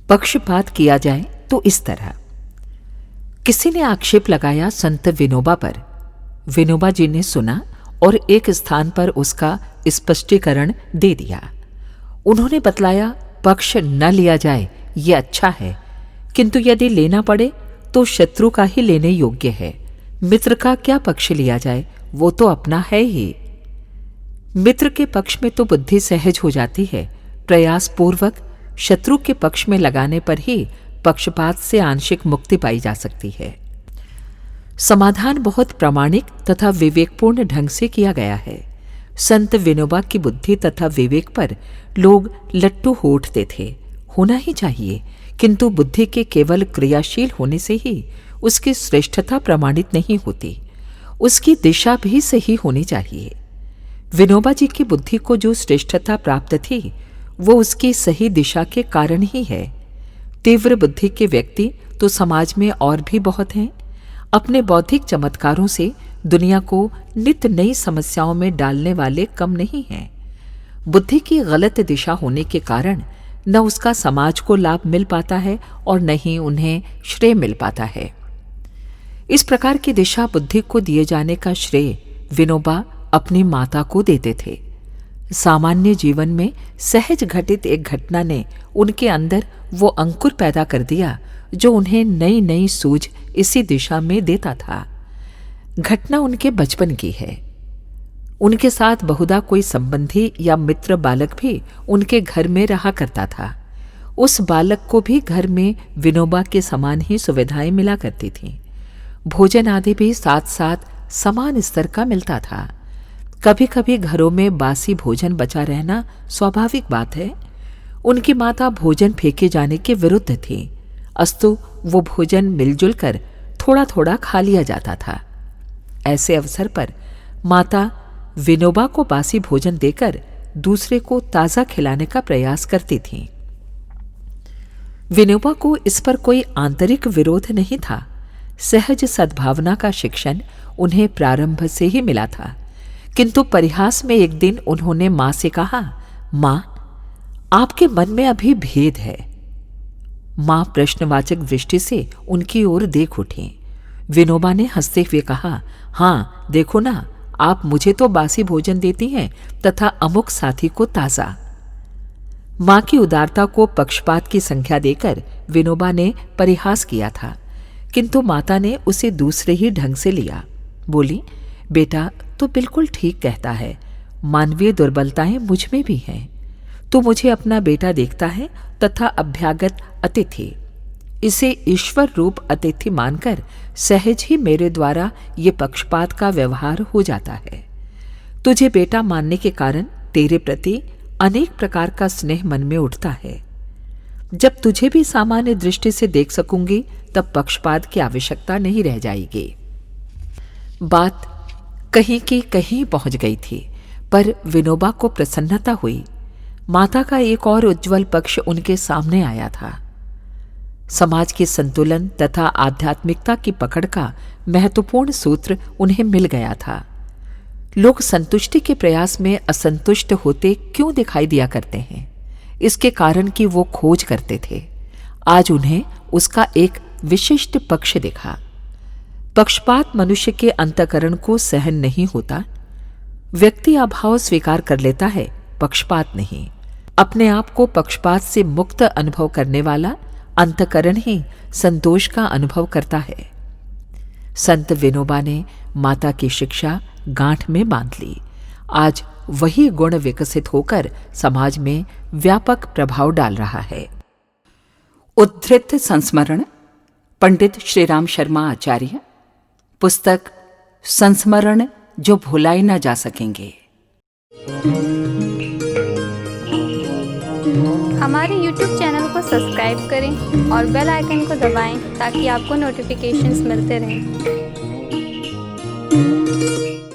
पक्षपात किया जाए तो इस तरह। किसी ने आक्षेप लगाया संत विनोबा पर। विनोबा जी ने सुना और एक स्थान पर उसका स्पष्टीकरण दे दिया। उन्होंने बतलाया, पक्ष न लिया जाए ये अच्छा है, किंतु यदि लेना पड़े तो शत्रु का ही लेने योग्य है। मित्र का क्या पक्ष लिया जाए, वो तो अपना है ही। मित्र के पक्ष में तो बुद्धि सहज हो जाती है, प्रयास पूर्वक शत्रु के पक्ष में लगाने पर ही पक्षपात से आंशिक मुक्ति पाई जा सकती है। समाधान बहुत प्रामाणिक तथा विवेकपूर्ण ढंग से किया गया है। संत विनोबा की बुद्धि तथा विवेक पर लोग लट्टू हो उठते थे। होना ही चाहिए, किंतु बुद्धि के केवल क्रियाशील होने से ही उसकी श्रेष्ठता प्रमाणित नहीं होती, उसकी दिशा भी सही होनी चाहिए। विनोबा जी की बुद्धि को जो श्रेष्ठता प्राप्त थी वो उसकी सही दिशा के कारण ही है। तीव्र बुद्धि के व्यक्ति तो समाज में और भी बहुत हैं। अपने बौद्धिक चमत्कारों से दुनिया को नित नई समस्याओं में डालने वाले कम नहीं हैं। बुद्धि की गलत दिशा होने के कारण न उसका समाज को लाभ मिल पाता है और न ही उन्हें श्रेय मिल पाता है। इस प्रकार की दिशा बुद्धि को दिए जाने का श्रेय विनोबा अपनी माता को देते थे। सामान्य जीवन में सहज घटित एक घटना ने उनके अंदर वो अंकुर पैदा कर दिया जो उन्हें नई नई सूझ इसी दिशा में देता था। घटना उनके बचपन की है। उनके साथ बहुधा कोई संबंधी या मित्र बालक भी उनके घर में रहा करता था। उस बालक को भी घर में विनोबा के समान ही सुविधाएं मिला करती थीं। भोजन आदि भी साथ साथ समान स्तर का मिलता था। कभी कभी घरों में बासी भोजन बचा रहना स्वाभाविक बात है। उनकी माता भोजन फेंके जाने के विरुद्ध थी, अस्तु वो भोजन मिलजुल कर थोड़ा थोड़ा खा लिया जाता था। ऐसे अवसर पर माता विनोबा को बासी भोजन देकर दूसरे को ताजा खिलाने का प्रयास करती थीं। विनोबा को इस पर कोई आंतरिक विरोध नहीं था। सहज सद्भावना का शिक्षण उन्हें प्रारंभ से ही मिला था। किंतु परिहास में एक दिन उन्होंने मां से कहा, मां, आपके मन में अभी भेद है। मां प्रश्नवाचक दृष्टि से उनकी ओर देख उठी। विनोबा ने हंसते हुए कहा, हां देखो ना, आप मुझे तो बासी भोजन देती हैं तथा अमुक साथी को ताजा। मां की उदारता को पक्षपात की संख्या देकर विनोबा ने परिहास किया था, किंतु माता ने उसे दूसरे ही ढंग से लिया। बोली, बेटा तो बिल्कुल ठीक कहता है, मानवीय दुर्बलताएं मुझ में भी हैं। तू मुझे अपना बेटा देखता है तथा अभ्यागत अतिथि, इसे ईश्वर रूप अतिथि मानकर सहज ही मेरे द्वारा ये पक्षपात का व्यवहार हो जाता है। तुझे बेटा मानने के कारण तेरे प्रति अनेक प्रकार का स्नेह मन में उठता है। जब तुझे भी सामान्य दृष्टि से देख सकूंगी तब पक्षपात की आवश्यकता नहीं रह जाएगी। बात कहीं की कहीं पहुंच गई थी, पर विनोबा को प्रसन्नता हुई। माता का एक और उज्जवल पक्ष उनके सामने आया था। समाज के संतुलन तथा आध्यात्मिकता की पकड़ का महत्वपूर्ण सूत्र उन्हें मिल गया था। लोग संतुष्टि के प्रयास में असंतुष्ट होते क्यों दिखाई दिया करते हैं? इसके कारण कि वो खोज करते थे। आज उन्हें उसका एक विशिष्ट पक्ष दिखा। पक्षपात मनुष्य के अंतःकरण को सहन नहीं होता। व्यक्ति अभाव स्वीकार कर लेता है, पक्षपात नहीं। अपने आप को पक्षपात से मुक्त अनुभव करने वाला अंतःकरण ही संतोष का अनुभव करता है। संत विनोबा ने माता की शिक्षा गांठ में बांध ली। आज वही गुण विकसित होकर समाज में व्यापक प्रभाव डाल रहा है। उद्धृत संस्मरण, पंडित श्रीराम शर्मा आचार्य। पुस्तक संस्मरण जो भुलाए न जा सकेंगे। हमारे YouTube चैनल को सब्सक्राइब करें और बेल आइकन को दबाएं ताकि आपको नोटिफिकेशंस मिलते रहें।